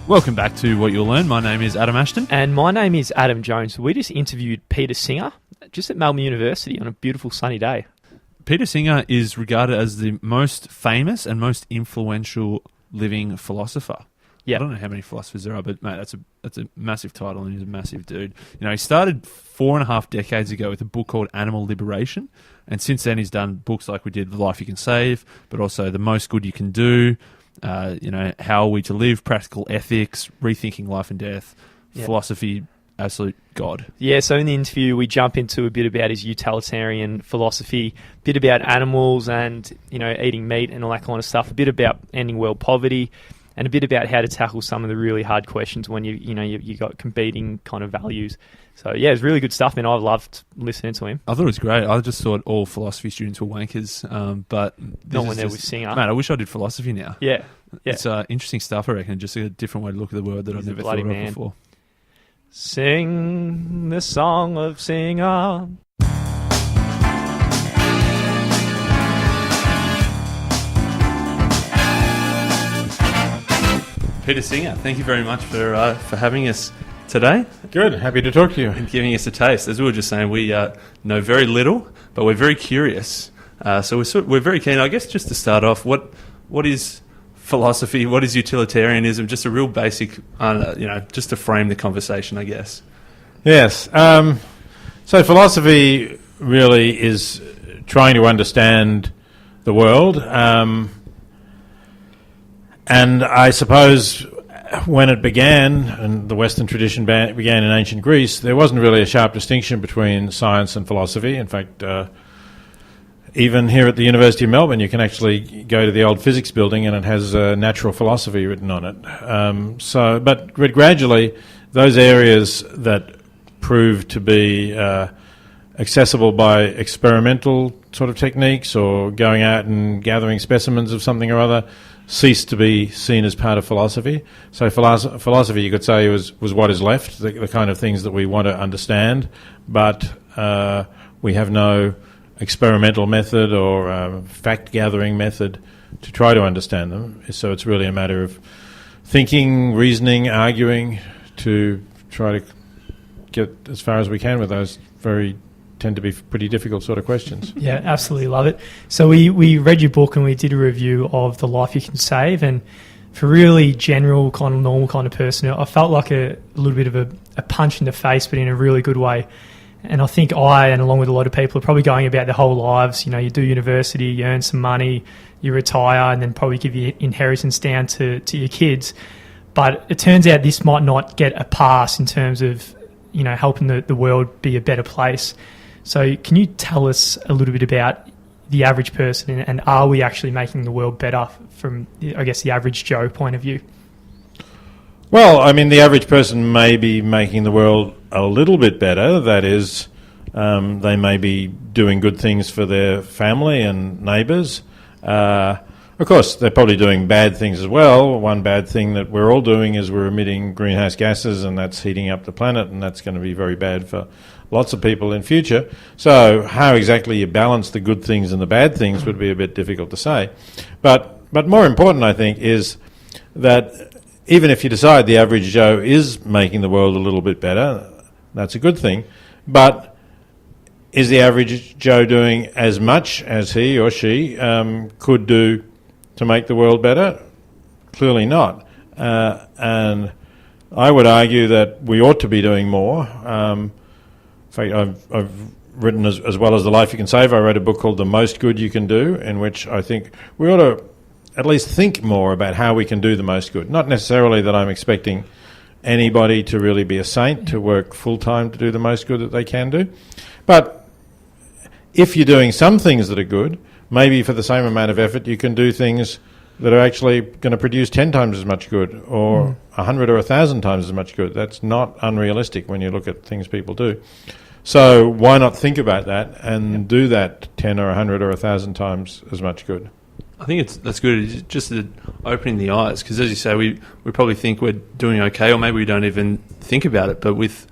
Welcome back to What You'll Learn. My name is Adam Ashton. And my name is Adam Jones. We just interviewed Peter Singer just at Melbourne University on a beautiful sunny day. Peter Singer is regarded as the most famous and most influential living philosopher. Yeah. I don't know how many philosophers there are, but mate, that's a massive title, and he's a massive dude. You know, he started 4.5 decades ago with a book called Animal Liberation, and since then he's done books like we did, The Life You Can Save, but also The Most Good You Can Do, How Are We to Live, Practical Ethics, Rethinking Life and Death, Philosophy, Absolute God. Yeah, so in the interview we jump into a bit about his utilitarian philosophy, a bit about animals and, eating meat and all that kind of stuff, a bit about ending world poverty, and a bit about how to tackle some of the really hard questions when you got competing kind of values. So yeah, it's really good stuff, man. I loved listening to him. I thought it was great. I just thought all philosophy students were wankers, but not when they're with Singer. Man, I wish I did philosophy now. Yeah. It's interesting stuff, I reckon. Just a different way to look at the world that I've never thought of before. Sing the song of Singer. Peter Singer, thank you very much for having us today. Good, happy to talk to you. And giving us a taste. As we were just saying, we know very little, but we're very curious. So we're very keen, I guess, just to start off, what is philosophy, what is utilitarianism, just a real basic, just to frame the conversation, I guess. Yes, so philosophy really is trying to understand the world. And I suppose when it began, and the Western tradition began in ancient Greece, there wasn't really a sharp distinction between science and philosophy. In fact, even here at the University of Melbourne, you can actually go to the old physics building and it has natural philosophy written on it. But gradually, those areas that proved to be accessible by experimental sort of techniques or going out and gathering specimens of something or other ceased to be seen as part of philosophy. So philosophy, you could say, was what is left, the kind of things that we want to understand, but we have no experimental method or fact-gathering method to try to understand them. So it's really a matter of thinking, reasoning, arguing to try to get as far as we can with those tend to be pretty difficult sort of questions. Yeah, absolutely love it. So we read your book and we did a review of The Life You Can Save, and for really general kind of normal kind of person, I felt like a little bit of a punch in the face, but in a really good way. And I think and along with a lot of people, are probably going about their whole lives. You do university, you earn some money, you retire, and then probably give your inheritance down to your kids. But it turns out this might not get a pass in terms of helping the world be a better place. So can you tell us a little bit about the average person, and are we actually making the world better from, I guess, the average Joe point of view? Well, I mean, the average person may be making the world a little bit better. That is, they may be doing good things for their family and neighbours. Of course, they're probably doing bad things as well. One bad thing that we're all doing is we're emitting greenhouse gases, and that's heating up the planet, and that's going to be very bad for lots of people in future. So how exactly you balance the good things and the bad things would be a bit difficult to say. But more important, I think, is that even if you decide the average Joe is making the world a little bit better, that's a good thing. But is the average Joe doing as much as he or she could do to make the world better? Clearly not. And I would argue that we ought to be doing more. In fact, I've written, as well as The Life You Can Save, I wrote a book called The Most Good You Can Do, in which I think we ought to at least think more about how we can do the most good. Not necessarily that I'm expecting anybody to really be a saint, to work full-time to do the most good that they can do. But if you're doing some things that are good, maybe for the same amount of effort you can do things that are actually going to produce 10 times as much good, or 100 or 1,000 times as much good. That's not unrealistic when you look at things people do. So why not think about that and do that 10 or 100 or 1,000 times as much good? I think that's good. It's just opening the eyes, because as you say, we probably think we're doing okay, or maybe we don't even think about it. But with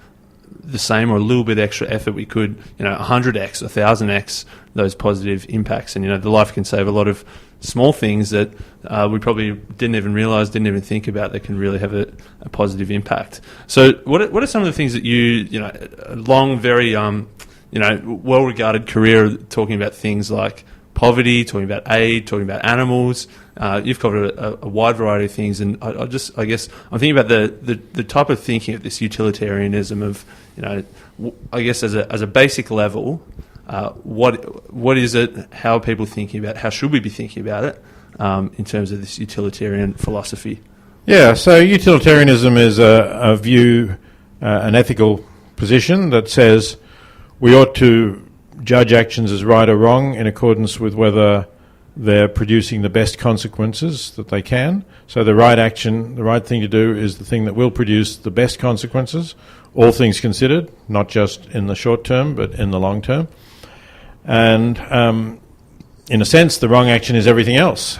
the same or a little bit extra effort, we could, 100x, 1,000x those positive impacts. And, the Life Can Save, a lot of small things that we probably didn't even realise, didn't even think about, that can really have a positive impact. So what are some of the things that a long, very, well-regarded career talking about things like poverty, talking about aid, talking about animals. You've covered a wide variety of things, and I guess I'm thinking about the type of thinking of this utilitarianism of, I guess as a basic level, what is it? How are people thinking about it? How should we be thinking about it in terms of this utilitarian philosophy? Yeah, so utilitarianism is a view, an ethical position that says we ought to judge actions as right or wrong in accordance with whether they're producing the best consequences that they can. So the right action, the right thing to do is the thing that will produce the best consequences, all things considered, not just in the short term, but in the long term. And in a sense, the wrong action is everything else,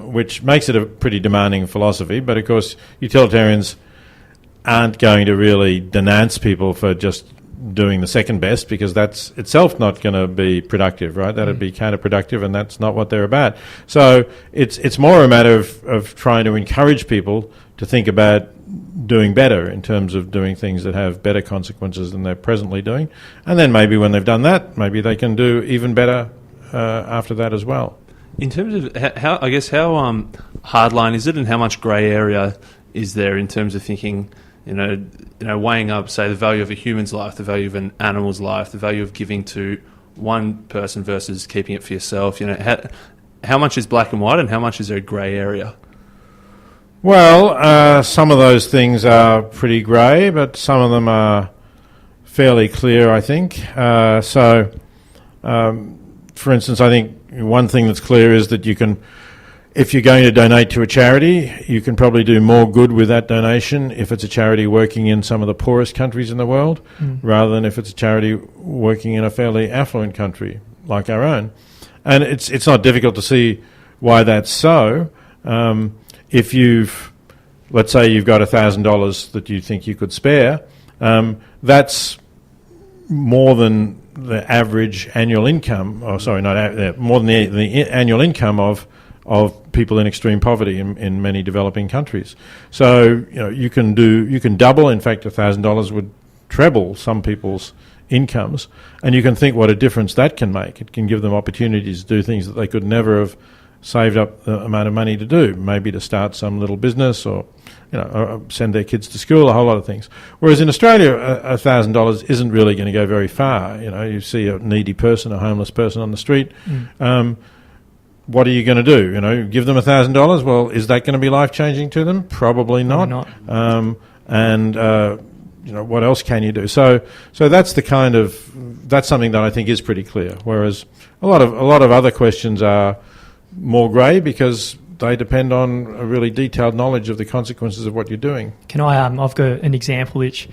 which makes it a pretty demanding philosophy. But of course, utilitarians aren't going to really denounce people for just doing the second best, because that's itself not going to be productive, right? That'd be counterproductive, and that's not what they're about. So it's more a matter of trying to encourage people to think about doing better in terms of doing things that have better consequences than they're presently doing. And then maybe when they've done that, maybe they can do even better after that as well. In terms of how hardline is it, and how much grey area is there in terms of thinking, weighing up, say, the value of a human's life, the value of an animal's life, the value of giving to one person versus keeping it for yourself? How much is black and white, and how much is there a grey area? Well, some of those things are pretty grey, but some of them are fairly clear, I think. For instance, I think one thing that's clear is that if you're going to donate to a charity, you can probably do more good with that donation if it's a charity working in some of the poorest countries in the world, rather than if it's a charity working in a fairly affluent country like our own. And it's not difficult to see why that's so. If let's say you've got $1,000 that you think you could spare, that's more than the average annual income, more than the annual income of people in extreme poverty in many developing countries. So you can double. In fact, $1,000 would treble some people's incomes, and you can think what a difference that can make. It can give them opportunities to do things that they could never have saved up the amount of money to do, maybe to start some little business or send their kids to school, a whole lot of things. Whereas in Australia, $1,000 isn't really going to go very far. You see a needy person, a homeless person on the street. What are you going to do? Give them $1,000? Well, is that going to be life-changing to them? Probably not. What else can you do? So that's that's something that I think is pretty clear. Whereas a lot of other questions are more grey, because they depend on a really detailed knowledge of the consequences of what you're doing. Can I? I've got an example which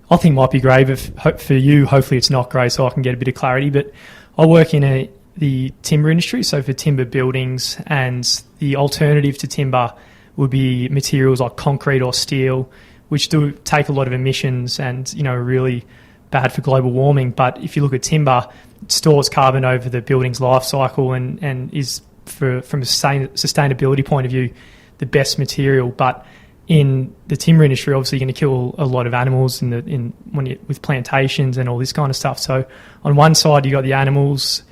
I think might be grey, but for you, hopefully it's not grey, so I can get a bit of clarity. But I work in the timber industry, so for timber buildings, and the alternative to timber would be materials like concrete or steel, which do take a lot of emissions and are really bad for global warming. But if you look at timber, it stores carbon over the building's life cycle and is, from a sustainability point of view, the best material. But in the timber industry, obviously, you're going to kill a lot of animals with plantations and all this kind of stuff. So on one side, you've got the animals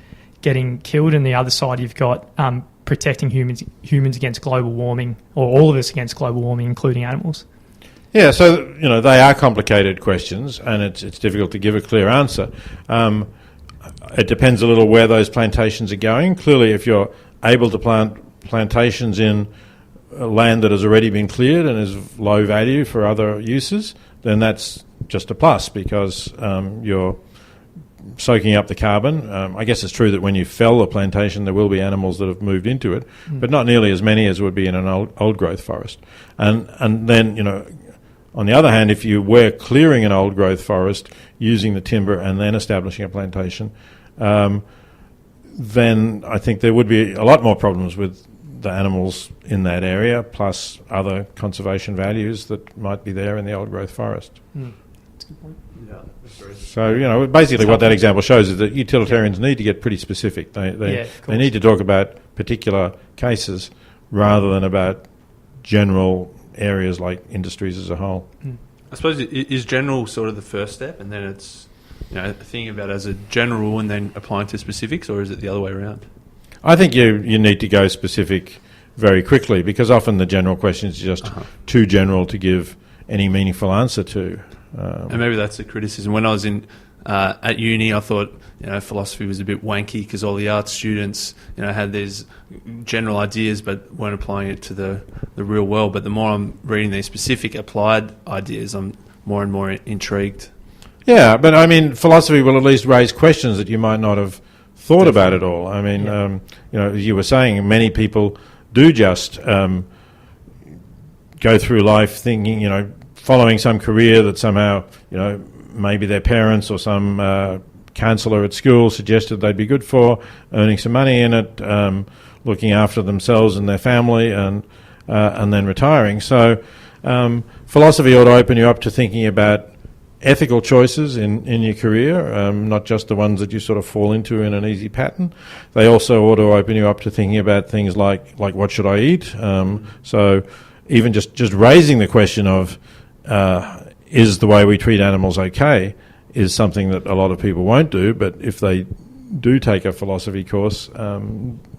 getting killed, and the other side, you've got protecting humans against global warming, or all of us against global warming, including animals. Yeah, so they are complicated questions, and it's difficult to give a clear answer. It depends a little where those plantations are going. Clearly, if you're able to plant plantations in land that has already been cleared and is low value for other uses, then that's just a plus, because you're soaking up the carbon. I guess it's true that when you fell the plantation, there will be animals that have moved into it, but not nearly as many as would be in an old growth forest. And then, on the other hand, if you were clearing an old growth forest using the timber and then establishing a plantation, then I think there would be a lot more problems with the animals in that area, plus other conservation values that might be there in the old growth forest. It's a good point. Yeah, that's very So, basically what that example shows is that utilitarians need to get pretty specific. They need to talk about particular cases rather than about general areas like industries as a whole. I suppose is general sort of the first step, and then it's thinking about it as a general rule and then applying to specifics, or is it the other way around? I think you need to go specific very quickly, because often the general questions are just too general to give any meaningful answer to. And maybe that's the criticism. When I was at uni, I thought philosophy was a bit wanky because all the art students had these general ideas but weren't applying it to the real world. But the more I'm reading these specific applied ideas, I'm more and more intrigued. Yeah, but I mean, philosophy will at least raise questions that you might not have thought about at all. I mean, as you were saying, many people do just go through life thinking, following some career that somehow, maybe their parents or some counsellor at school suggested they'd be good for, earning some money in it, looking after themselves and their family, and then retiring. So philosophy ought to open you up to thinking about ethical choices in your career, not just the ones that you sort of fall into in an easy pattern. They also ought to open you up to thinking about things like what should I eat? So even just raising the question of is the way we treat animals okay is something that a lot of people won't do, but if they do take a philosophy course,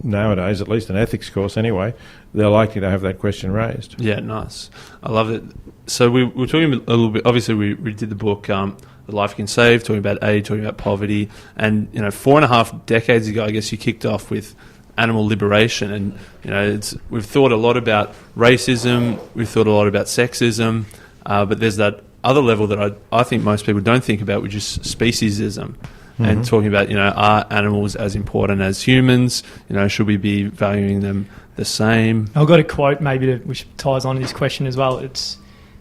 nowadays, at least an ethics course anyway, they're likely to have that question raised. Yeah, nice. I love it. So we were talking a little bit, obviously we did the book, The Life You Can Save, talking about aid, talking about poverty, and 4.5 decades ago, I guess you kicked off with animal liberation, and we've thought a lot about racism, we've thought a lot about sexism, but there's that other level that I think most people don't think about, which is speciesism. And talking about, are animals as important as humans? Should we be valuing them the same? I've got a quote which ties on to this question as well.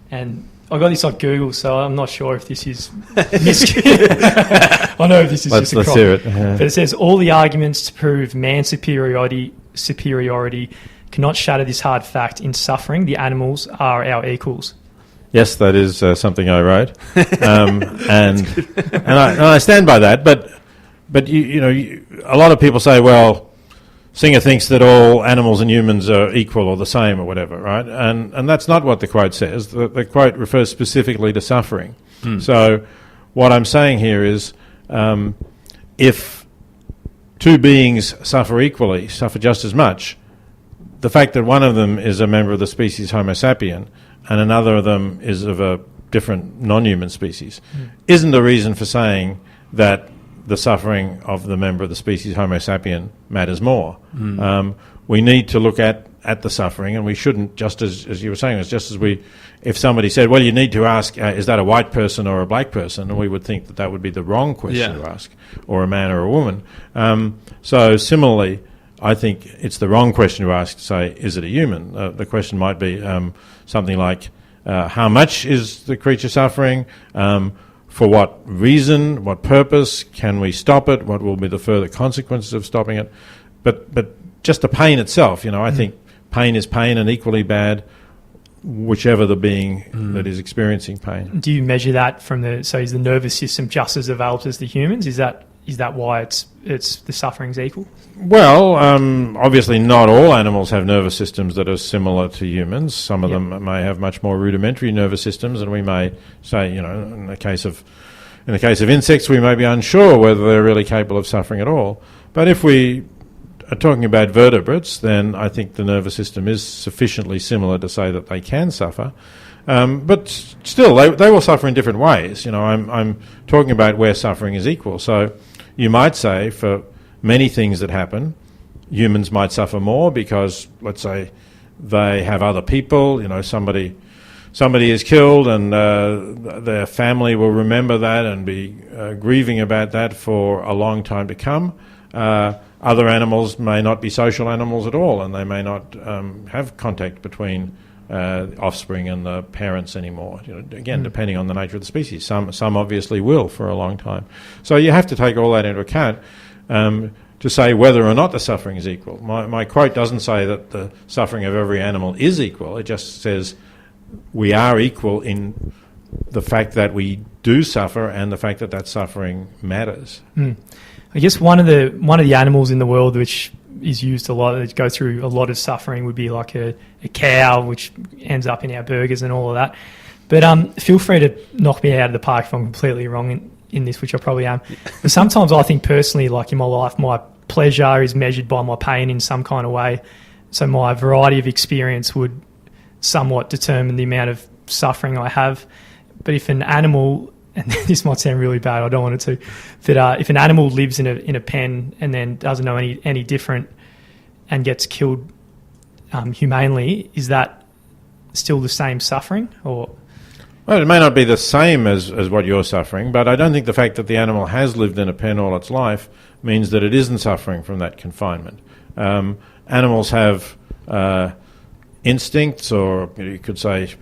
And I got this off Google, so I'm not sure if this is I know if this is just a let's crop. hear it. Yeah. But it says, all the arguments to prove man's superiority cannot shatter this hard fact. In suffering, the animals are our equals. Yes, that is something I wrote, and I stand by that. But a lot of people say, well, Singer thinks that all animals and humans are equal or the same or whatever, right? And that's not what the quote says. The quote refers specifically to suffering. So what I'm saying here is, if two beings suffer just as much, the fact that one of them is a member of the species Homo sapien and another of them is of a different non-human species, isn't a reason for saying that the suffering of the member of the species Homo sapien matters more. We need to look at the suffering, and we shouldn't, just as you were saying, if somebody said, well, you need to ask, is that a white person or a black person, and we would think that would be the wrong question to ask, or a man or a woman. So similarly, I think it's the wrong question to ask to say, is it a human? The question might be something like, how much is the creature suffering? For what reason? What purpose? Can we stop it? What will be the further consequences of stopping it? But just the pain itself, I think pain is pain and equally bad, whichever the being that is experiencing pain. Do you measure that so is the nervous system just as developed as the humans? Is that why it's the suffering's equal? Well, obviously not all animals have nervous systems that are similar to humans. Some of them may have much more rudimentary nervous systems, and we may say, in the case of insects, we may be unsure whether they're really capable of suffering at all. But if we are talking about vertebrates, then I think the nervous system is sufficiently similar to say that they can suffer. But still, they will suffer in different ways. I'm talking about where suffering is equal. So you might say for many things that happen, humans might suffer more because, let's say, they have other people. Somebody is killed, and their family will remember that and be grieving about that for a long time to come. Other animals may not be social animals at all, and they may not have contact between offspring and the parents anymore. Again, depending on the nature of the species. Some obviously will for a long time. So you have to take all that into account to say whether or not the suffering is equal. My quote doesn't say that the suffering of every animal is equal. It just says we are equal in the fact that we do suffer and the fact that that suffering matters. I guess one of the animals in the world which is used a lot, that go through a lot of suffering, would be like a cow, which ends up in our burgers and all of that. But feel free to knock me out of the park if I'm completely wrong in this, which I probably am. But sometimes I think personally, like in my life, my pleasure is measured by my pain in some kind of way. So my variety of experience would somewhat determine the amount of suffering I have. But if an animal, and this might sound really bad, I don't want it to, but if an animal lives in a pen and then doesn't know any different and gets killed humanely, is that still the same suffering? Or well, it may not be the same as what you're suffering, but I don't think the fact that the animal has lived in a pen all its life means that it isn't suffering from that confinement. Animals have instincts, or you could say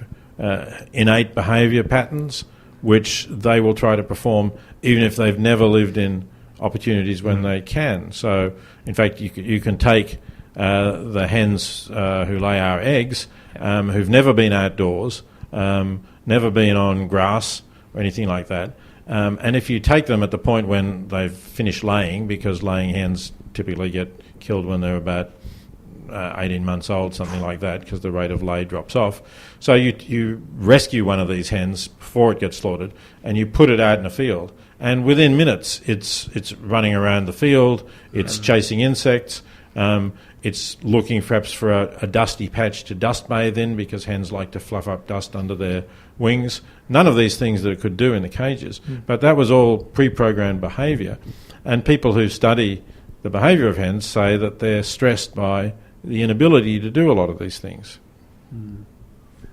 innate behaviour patterns, which they will try to perform even if they've never lived in opportunities when they can. So, in fact, you can take the hens who lay our eggs, who've never been outdoors, never been on grass or anything like that, and if you take them at the point when they've finished laying, because laying hens typically get killed when they're about 18 months old, something like that, because the rate of lay drops off. So you rescue one of these hens before it gets slaughtered, and you put it out in a field, and within minutes it's running around the field, it's chasing insects, it's looking perhaps for a dusty patch to dust bathe in, because hens like to fluff up dust under their wings. None of these things that it could do in the cages, but that was all pre-programmed behaviour. And people who study the behaviour of hens say that they're stressed by the inability to do a lot of these things.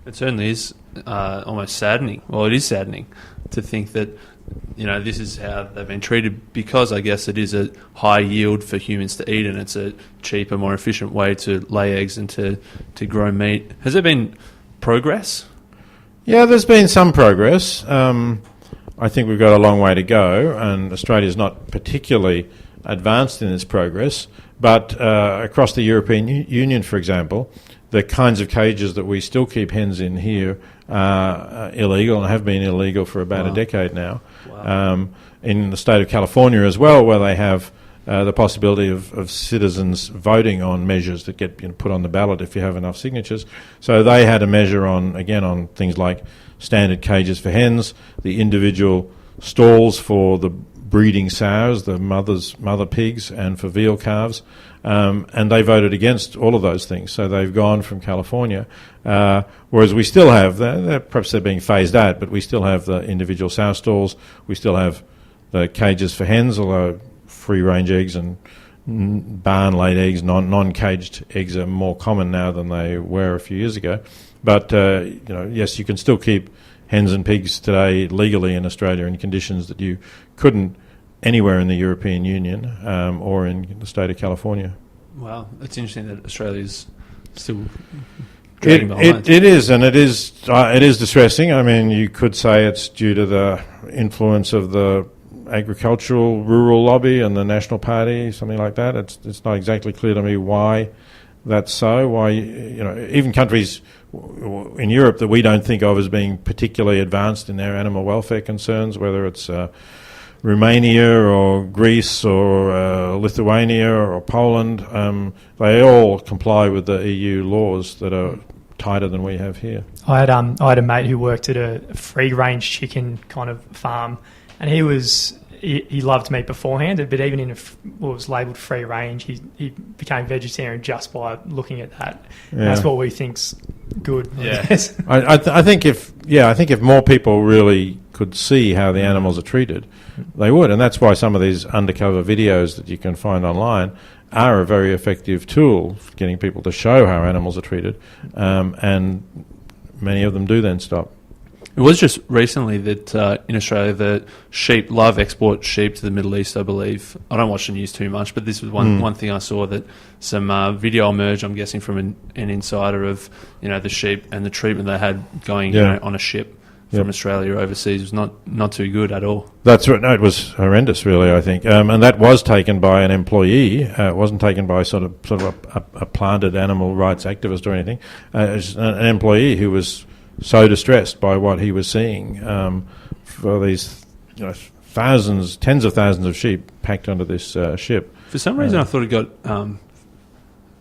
It certainly is almost saddening. Well, it is saddening to think that, this is how they've been treated, because I guess it is a high yield for humans to eat, and it's a cheaper, more efficient way to lay eggs and to grow meat. Has there been progress? Yeah, there's been some progress. I think we've got a long way to go, and Australia's not particularly advanced in its progress. But across the European Union, for example, the kinds of cages that we still keep hens in here are illegal, and have been illegal for about a decade now. Wow. In the state of California as well, where they have the possibility of citizens voting on measures that get put on the ballot if you have enough signatures. So they had a measure on things like standard cages for hens, the individual stalls for the breeding sows, the mother pigs, and for veal calves, and they voted against all of those things. So they've gone from California, whereas we still have, perhaps they're being phased out, but we still have the individual sow stalls, we still have the cages for hens, although free-range eggs and barn-laid eggs, non-caged eggs are more common now than they were a few years ago. But, yes, you can still keep hens and pigs today legally in Australia in conditions that you couldn't anywhere in the European Union or in the state of California. Wow, it's interesting that Australia's still dragging behind. It is, and it is distressing. I mean, you could say it's due to the influence of the agricultural rural lobby and the National Party, something like that. It's not exactly clear to me why that's so. Why even countries in Europe that we don't think of as being particularly advanced in their animal welfare concerns, whether it's Romania or Greece or Lithuania or Poland, they all comply with the EU laws that are tighter than we have here. I had a mate who worked at a free-range chicken kind of farm, and he loved meat beforehand, but even in what was labelled free range, he became vegetarian just by looking at that. Yeah. That's what we think's good. Yeah, I think if more people really could see how the animals are treated, they would, and that's why some of these undercover videos that you can find online are a very effective tool for getting people to show how animals are treated, and many of them do then stop. It was just recently that in Australia the live export sheep to the Middle East, I believe. I don't watch the news too much, but this was one thing I saw, that some video emerged, I'm guessing from an insider, of the sheep and the treatment they had going on a ship from Australia overseas was not too good at all. That's right. No, it was horrendous, really, I think. And that was taken by an employee. It wasn't taken by sort of a planted animal rights activist or anything. It was an employee who was so distressed by what he was seeing for these thousands, tens of thousands of sheep packed onto this ship. For some reason, I thought it got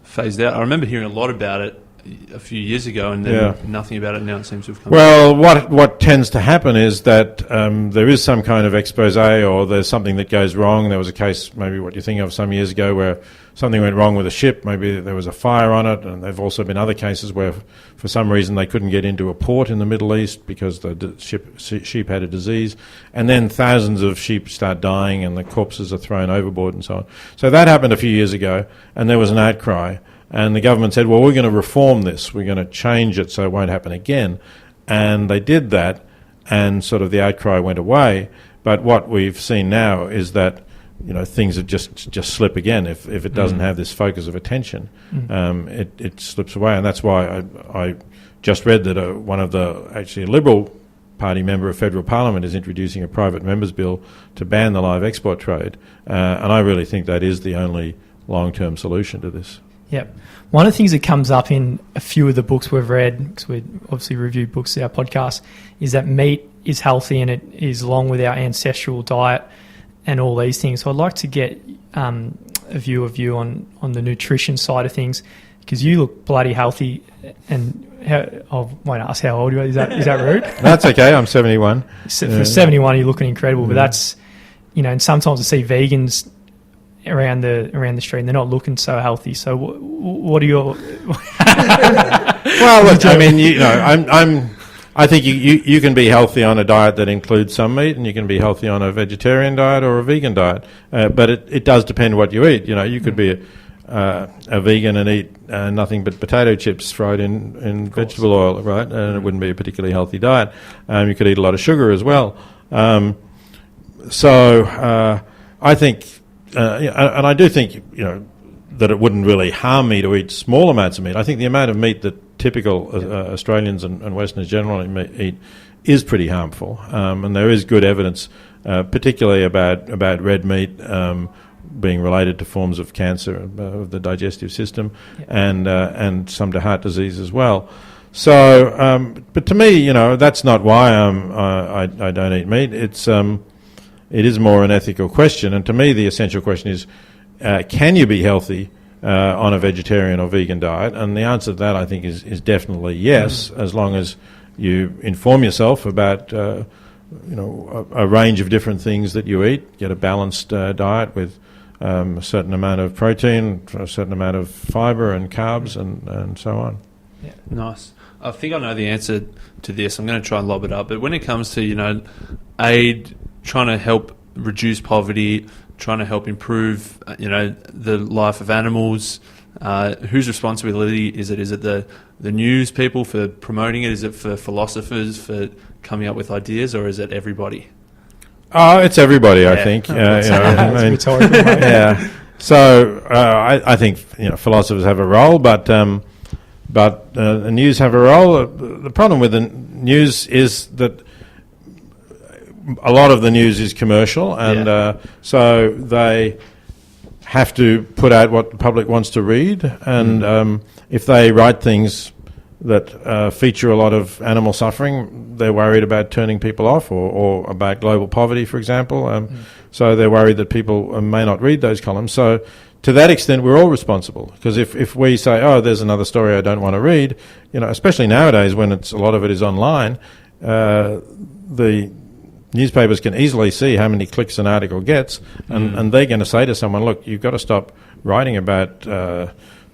phased out. I remember hearing a lot about it a few years ago, and then nothing about it now. It seems to have come. Well, what tends to happen is that there is some kind of expose, or there's something that goes wrong. There was a case, maybe what you think of, some years ago, where something went wrong with a ship. Maybe there was a fire on it, and there have also been other cases where, for some reason, they couldn't get into a port in the Middle East because the sheep had a disease, and then thousands of sheep start dying, and the corpses are thrown overboard and so on. So that happened a few years ago, and there was an outcry. And the government said, well, we're going to reform this. We're going to change it so it won't happen again. And they did that, and sort of the outcry went away. But what we've seen now is that, things have just slip again. If it doesn't have this focus of attention, it slips away. And that's why I just read that actually a Liberal Party member of Federal Parliament is introducing a private members bill to ban the live export trade. And I really think that is the only long-term solution to this. Yep. One of the things that comes up in a few of the books we've read, because we obviously review books in our podcast, is that meat is healthy and it is along with our ancestral diet and all these things. So I'd like to get a view of you on the nutrition side of things, because you look bloody healthy. And I won't ask how old you are. Is that rude? That's okay. I'm 71. For 71, you're looking incredible. But that's, and sometimes I see vegans around the street, and they're not looking so healthy. So, what are your? Well, look, I mean, I think you can be healthy on a diet that includes some meat, and you can be healthy on a vegetarian diet or a vegan diet. But it does depend what you eat. You could be a vegan and eat nothing but potato chips fried in vegetable oil, right? And it wouldn't be a particularly healthy diet. You could eat a lot of sugar as well. So I think. And I do think, that it wouldn't really harm me to eat small amounts of meat. I think the amount of meat that typical Australians and Westerners generally eat is pretty harmful. And there is good evidence, particularly about red meat being related to forms of cancer of the digestive system and some to heart disease as well. So, but to me, that's not why I don't eat meat. It is more an ethical question, and to me the essential question is, can you be healthy on a vegetarian or vegan diet? And the answer to that, I think, is definitely yes, as long as you inform yourself about a range of different things that you eat, get a balanced diet with a certain amount of protein, a certain amount of fibre and carbs, and so on. Yeah, nice. I think I know the answer to this. I'm going to try and lob it up, but when it comes to aid, trying to help reduce poverty, trying to help improve, the life of animals. Whose responsibility is it? Is it the news people for promoting it? Is it for philosophers for coming up with ideas, or is it everybody? It's everybody, I think. Yeah. So I think philosophers have a role, but the news have a role. The problem with the news is that a lot of the news is commercial, and so they have to put out what the public wants to read. And if they write things that feature a lot of animal suffering, they're worried about turning people off, or about global poverty, for example. So they're worried that people may not read those columns. So to that extent, we're all responsible, because if we say, oh, there's another story I don't want to read, especially nowadays when a lot of it is online, the newspapers can easily see how many clicks an article gets, and they're going to say to someone, look, you've got to stop writing about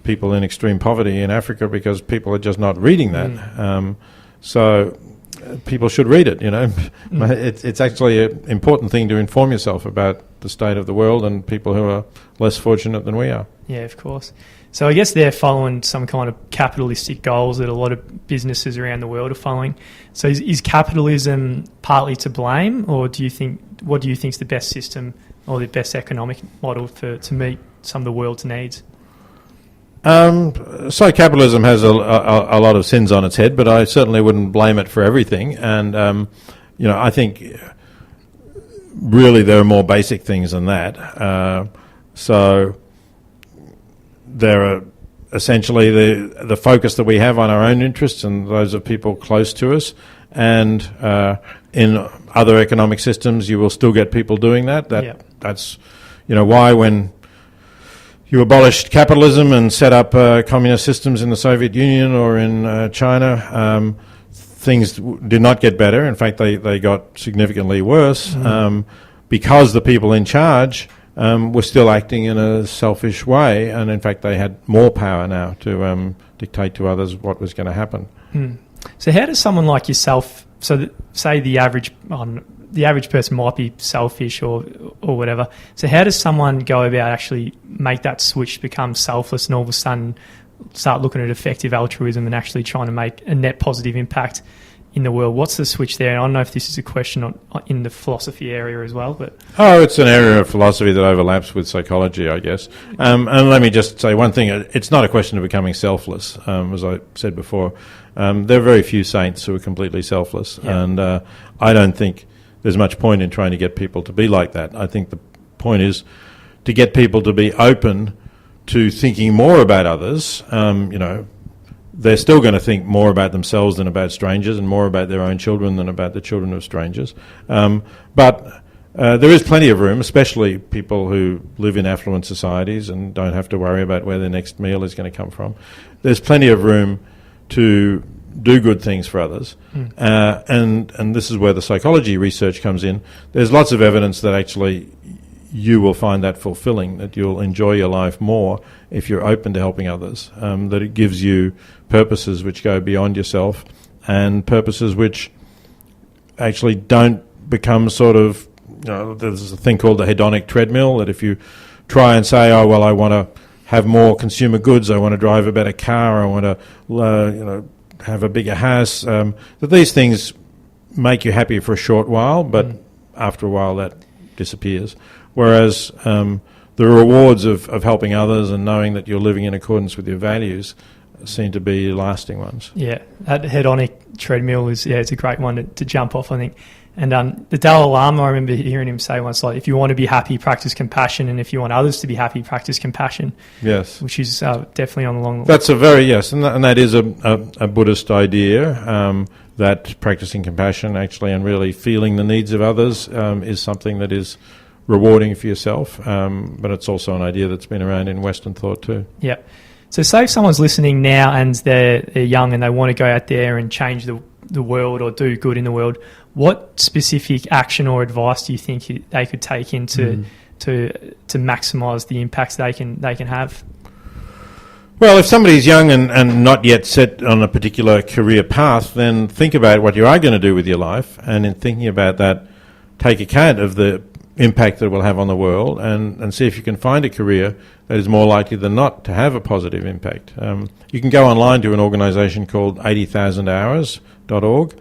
people in extreme poverty in Africa, because people are just not reading that. So people should read it, It's actually an important thing to inform yourself about the state of the world and people who are less fortunate than we are. Yeah, of course. So I guess they're following some kind of capitalistic goals that a lot of businesses around the world are following. So is capitalism partly to blame, or what do you think is the best system or the best economic model to meet some of the world's needs? So capitalism has a lot of sins on its head, but I certainly wouldn't blame it for everything. And I think really there are more basic things than that. So there are essentially the focus that we have on our own interests and those of people close to us. And in other economic systems, you will still get people doing that. That's, why when you abolished capitalism and set up communist systems in the Soviet Union or in China, things did not get better. In fact, they got significantly worse because the people in charge were still acting in a selfish way, and in fact they had more power now to dictate to others what was going to happen. So how does someone like yourself, say the average person might be selfish or whatever, so how does someone go about actually make that switch to become selfless and all of a sudden start looking at effective altruism and actually trying to make a net positive impact in the world? What's the switch there? And I don't know if this is a question in the philosophy area as well, but it's an area of philosophy that overlaps with psychology, I guess. And let me just say one thing: it's not a question of becoming selfless, as I said before. There are very few saints who are completely selfless, and I don't think there's much point in trying to get people to be like that. I think the point is to get people to be open to thinking more about others. They're still going to think more about themselves than about strangers, and more about their own children than about the children of strangers. But there is plenty of room, especially people who live in affluent societies and don't have to worry about where their next meal is going to come from. There's plenty of room to do good things for others. And this is where the psychology research comes in. There's lots of evidence that actually you will find that fulfilling, that you'll enjoy your life more if you're open to helping others, that it gives you purposes which go beyond yourself and purposes which actually don't become sort of, there's a thing called the hedonic treadmill, that if you try and say, I want to have more consumer goods, I want to drive a better car, I want to have a bigger house, that these things make you happy for a short while, but after a while that disappears. Whereas the rewards of helping others and knowing that you're living in accordance with your values seem to be lasting ones. Yeah, that hedonic treadmill it's a great one to jump off, I think. And the Dalai Lama, I remember hearing him say once, like, if you want to be happy, practice compassion, and if you want others to be happy, practice compassion. Yes. Which is definitely on the long line. That's and that is a Buddhist idea, that practicing compassion actually and really feeling the needs of others is something that is rewarding for yourself, but it's also an idea that's been around in Western thought too. Yeah. So say if someone's listening now and they're young and they want to go out there and change the world or do good in the world, what specific action or advice do you think they could take to maximise the impacts they can have? Well, if somebody's young and not yet set on a particular career path, then think about what you are going to do with your life, and in thinking about that, take account of the impact that it will have on the world, and see if you can find a career that is more likely than not to have a positive impact. You can go online to an organisation called 80,000hours.org.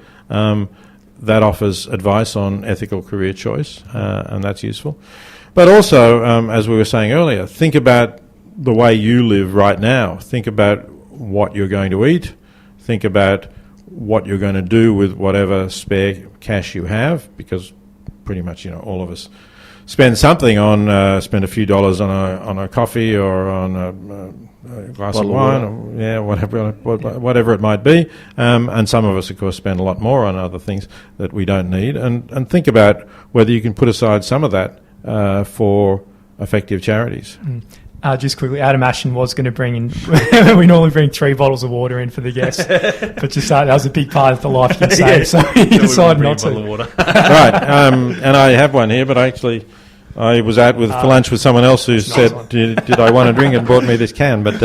That offers advice on ethical career choice, and that's useful. But also, as we were saying earlier, think about the way you live right now. Think about what you're going to eat. Think about what you're going to do with whatever spare cash you have, because pretty much, all of us spend something on, spend a few dollars on a coffee or on a glass of wine, or whatever it might be. And some of us, of course, spend a lot more on other things that we don't need. And think about whether you can put aside some of that for effective charities. Just quickly, Adam Ashton was going to bring in, we normally bring 3 bottles of water in for the guests, but just that was a big part of the life you can save, so he decided not to. Right, and I have one here, but I was out for lunch with someone else who said, did I want a drink, and brought me this can, but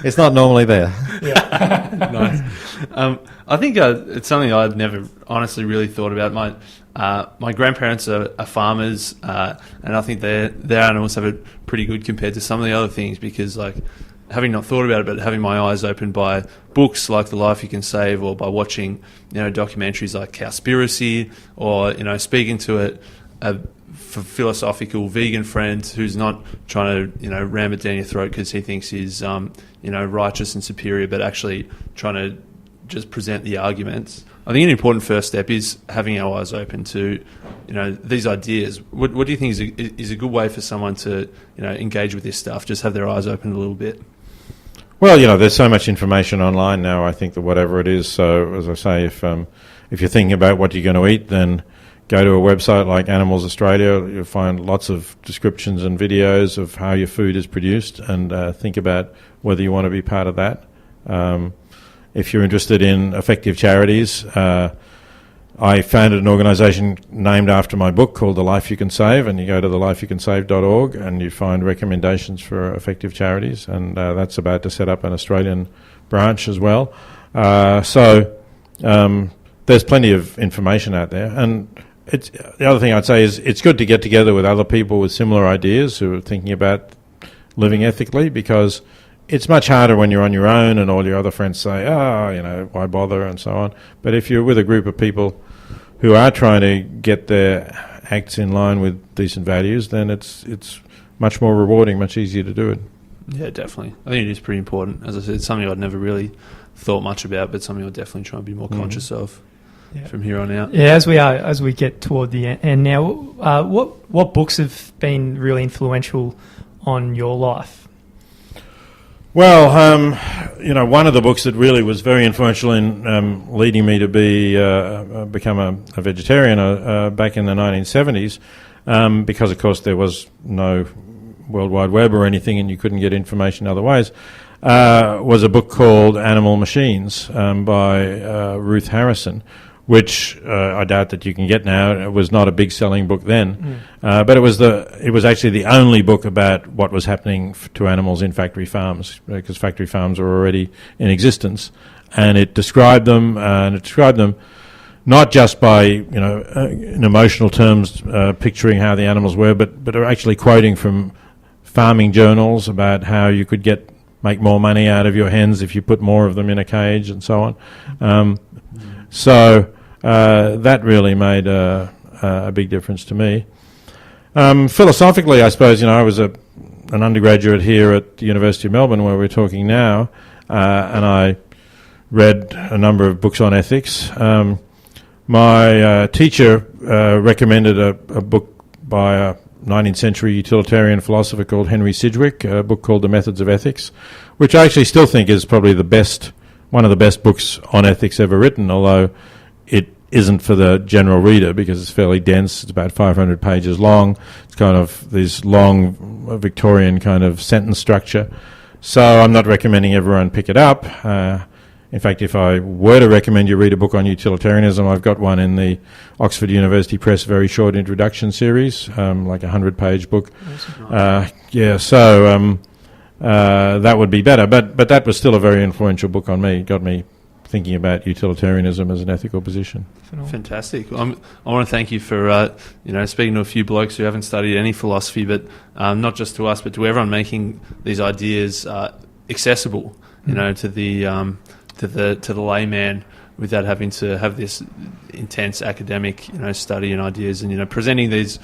it's not normally there. Yeah. Nice. I think it's something I'd never honestly really thought about. My grandparents are farmers, and I think their animals have it pretty good compared to some of the other things, because, like, having not thought about it, but having my eyes opened by books like The Life You Can Save, or by watching documentaries like Cowspiracy, or speaking to a philosophical vegan friend who's not trying to ram it down your throat because he thinks he's righteous and superior, but actually trying to just present the arguments. I think an important first step is having our eyes open to, these ideas. What do you think is a good way for someone to, engage with this stuff? Just have their eyes open a little bit. Well, there's so much information online now, I think, that whatever it is. So, as I say, if you're thinking about what you're going to eat, then go to a website like Animals Australia. You'll find lots of descriptions and videos of how your food is produced, and think about whether you want to be part of that. If you're interested in effective charities, I founded an organisation named after my book called The Life You Can Save, and you go to thelifeyoucansave.org and you find recommendations for effective charities, and that's about to set up an Australian branch as well. There's plenty of information out there, and the other thing I'd say is it's good to get together with other people with similar ideas who are thinking about living ethically, because it's much harder when you're on your own and all your other friends say, why bother, and so on. But if you're with a group of people who are trying to get their acts in line with decent values, then it's much more rewarding, much easier to do it. Yeah, definitely. I think it is pretty important. As I said, it's something I'd never really thought much about, but something I'll definitely try and be more conscious of from here on out. Yeah, as we get toward the end now, what books have been really influential on your life? Well, one of the books that really was very influential in leading me to become a vegetarian back in the 1970s, because, of course, there was no World Wide Web or anything and you couldn't get information other ways, was a book called Animal Machines by Ruth Harrison, which I doubt that you can get now. It was not a big selling book then, but it was actually the only book about what was happening to animals in factory farms, because factory farms were already in existence, and it described them, not just by in emotional terms, picturing how the animals were, but are actually quoting from farming journals about how you could make more money out of your hens if you put more of them in a cage and so on. So that really made a big difference to me. Philosophically, I suppose, I was an undergraduate here at the University of Melbourne, where we're talking now, and I read a number of books on ethics. My teacher recommended a book by a 19th century utilitarian philosopher called Henry Sidgwick, a book called The Methods of Ethics, which I actually still think is probably one of the best books on ethics ever written, although it isn't for the general reader because it's fairly dense. It's about 500 pages long. It's kind of this long Victorian kind of sentence structure. So I'm not recommending everyone pick it up. In fact, if I were to recommend you read a book on utilitarianism, I've got one in the Oxford University Press very short introduction series, like a 100-page book. That would be better. But that was still a very influential book on me. It got me thinking about utilitarianism as an ethical position. Fantastic. I want to thank you for speaking to a few blokes who haven't studied any philosophy, but not just to us, but to everyone, making these ideas accessible, to the layman, without having to have this intense academic study and ideas, and presenting these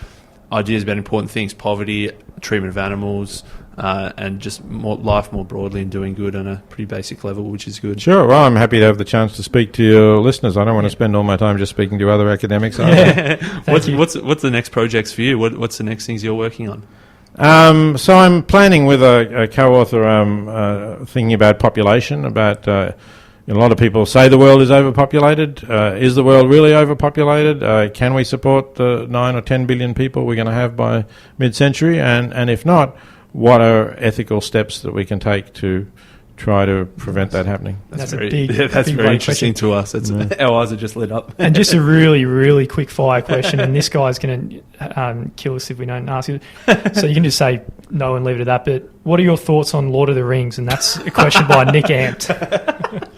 ideas about important things: poverty, treatment of animals, and just life more broadly, and doing good on a pretty basic level, which is good. Sure. Well, I'm happy to have the chance to speak to your listeners. I don't want to spend all my time just speaking to other academics. What's the next projects for you? What's the next things you're working on? So I'm planning with a co-author thinking about population, about a lot of people say the world is overpopulated. Is the world really overpopulated? Can we support the 9 or 10 billion people we're going to have by mid-century? And if not, what are ethical steps that we can take to try to prevent that happening? That's very interesting to us. Our eyes are just lit up. And just a really, really quick fire question, and this guy's going to kill us if we don't ask it. So you can just say no and leave it at that. But what are your thoughts on Lord of the Rings? And that's a question by Nick Ant.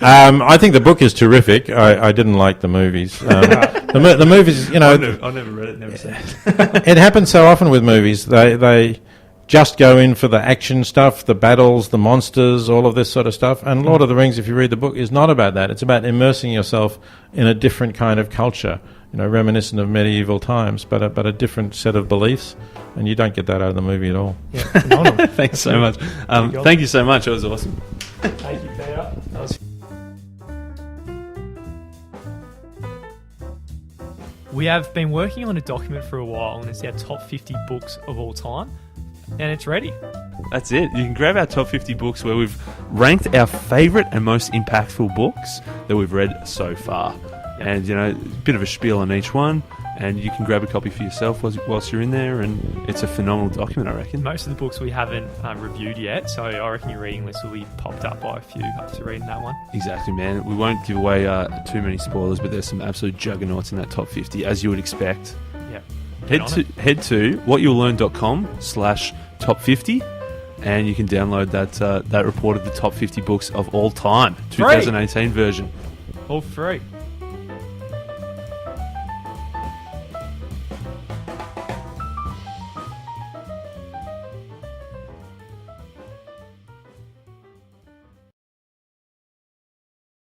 I think the book is terrific. I didn't like the movies. The movies, I've never read it, never seen it. It happens so often with movies. They just go in for the action stuff, the battles, the monsters, all of this sort of stuff. And Lord of the Rings, if you read the book, is not about that. It's about immersing yourself in a different kind of culture, reminiscent of medieval times, but a different set of beliefs. And you don't get that out of the movie at all. Yeah, phenomenal. Thanks so much. Thank you so much. It was awesome. Thank you, Peter. We have been working on a document for a while, and it's our top 50 books of all time. and it's ready. That's it. You can grab our top 50 books where we've ranked our favourite and most impactful books that we've read so far. And, you know, a bit of a spiel on each one. And you can grab a copy for yourself whilst you're in there. And it's a phenomenal document, I reckon. Most of the books we haven't reviewed yet, so I reckon your reading list will be popped up by a few after reading that one. Exactly, man. We won't give away too many spoilers, but there's some absolute juggernauts in that top 50, as you would expect. Yep. Head to whatyou'lllearn.com/top50. And you can download that report of the top 50 books of all time, 2018 version. All free.